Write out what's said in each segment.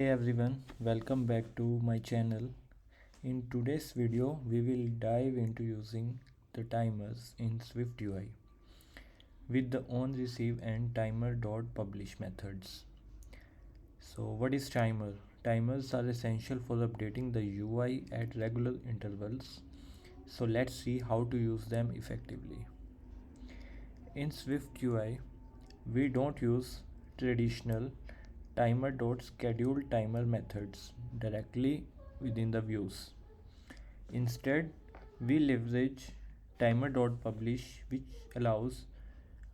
Hey everyone, welcome back to my channel. In today's video, we will dive into using the timers in SwiftUI with the onReceive and Timer.publish methods. So, what is timer? Timers are essential for updating the UI at regular intervals. So, let's see how to use them effectively. In SwiftUI, we don't use traditional timer.schedule timer methods directly within the views. Instead, we leverage Timer.publish, which allows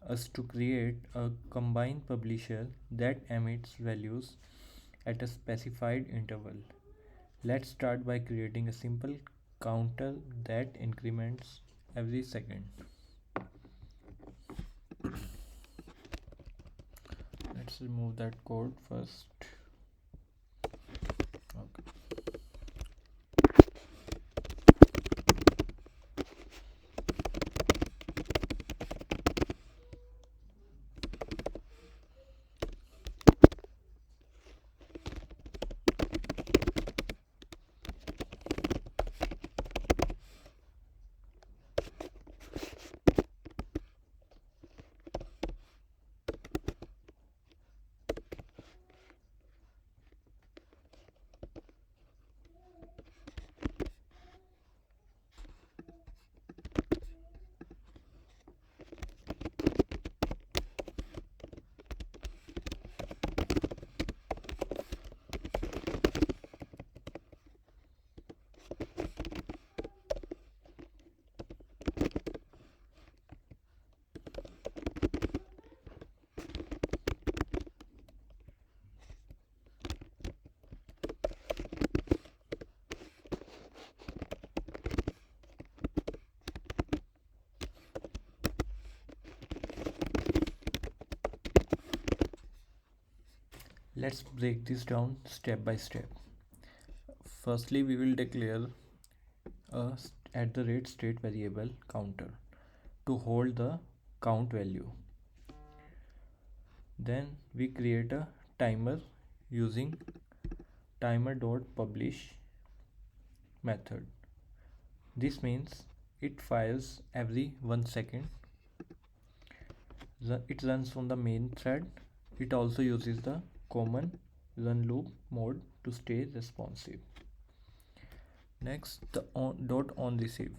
us to create a combined publisher that emits values at a specified interval. Let's start by creating a simple counter that increments every second. Let's remove that code first. Okay. Let's break this down step by step. Firstly, we will declare a at the rate state variable counter to hold the count value. Then we create a timer using timer.publish method. This means it fires every 1 second. It runs from the main thread. It also uses the common run loop mode to stay responsive. Next, the onReceive.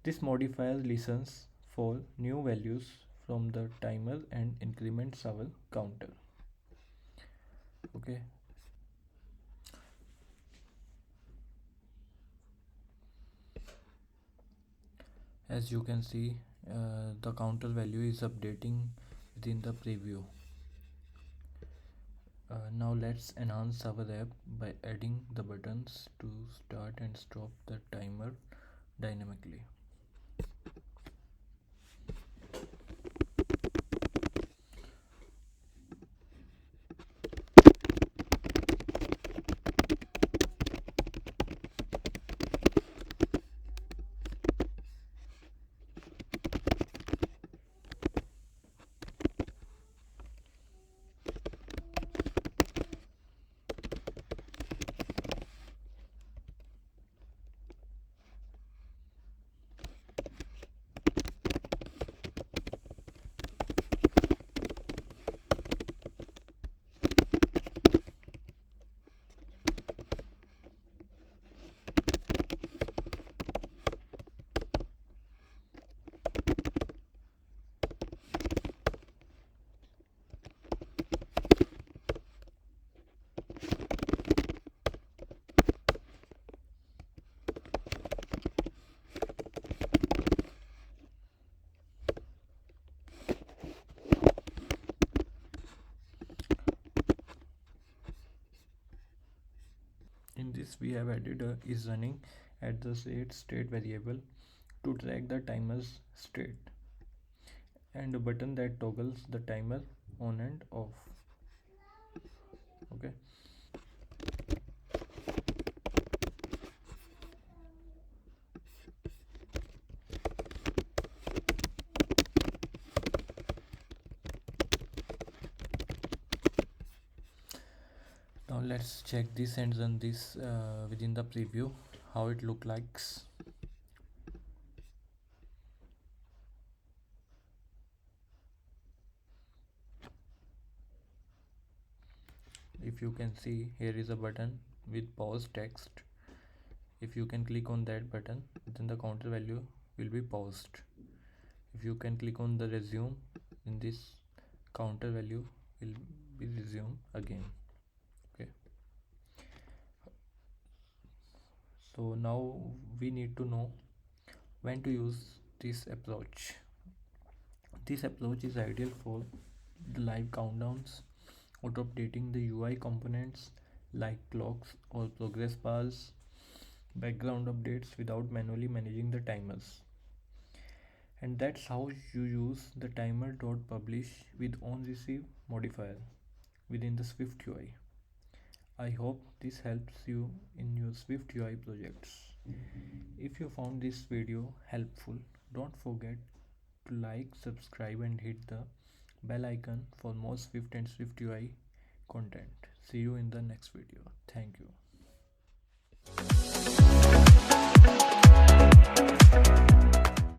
This modifier listens for new values from the timer and increments our counter. Okay. As you can see, the counter value is updating within the preview. Now let's enhance our app by adding the buttons to start and stop the timer dynamically. In this, we have added a is running at the state variable to track the timer's state, and a button that toggles the timer on and off. Okay. let's check this and run this within the preview how it look likes. If you can see, here is a button with pause text. If you can click on that button, then the counter value will be paused. If you can click on the resume, then this counter value will be resumed again. Okay, so now we need to know when to use this approach. This approach is ideal for the live countdowns, auto updating the UI components like clocks or progress bars, background updates without manually managing the timers. And that's how you use the Timer.publish with onReceive modifier within the SwiftUI. I hope this helps you in your SwiftUI projects. If you found this video helpful, don't forget to like, subscribe and hit the bell icon for more Swift and SwiftUI content. See you in the next video. Thank you.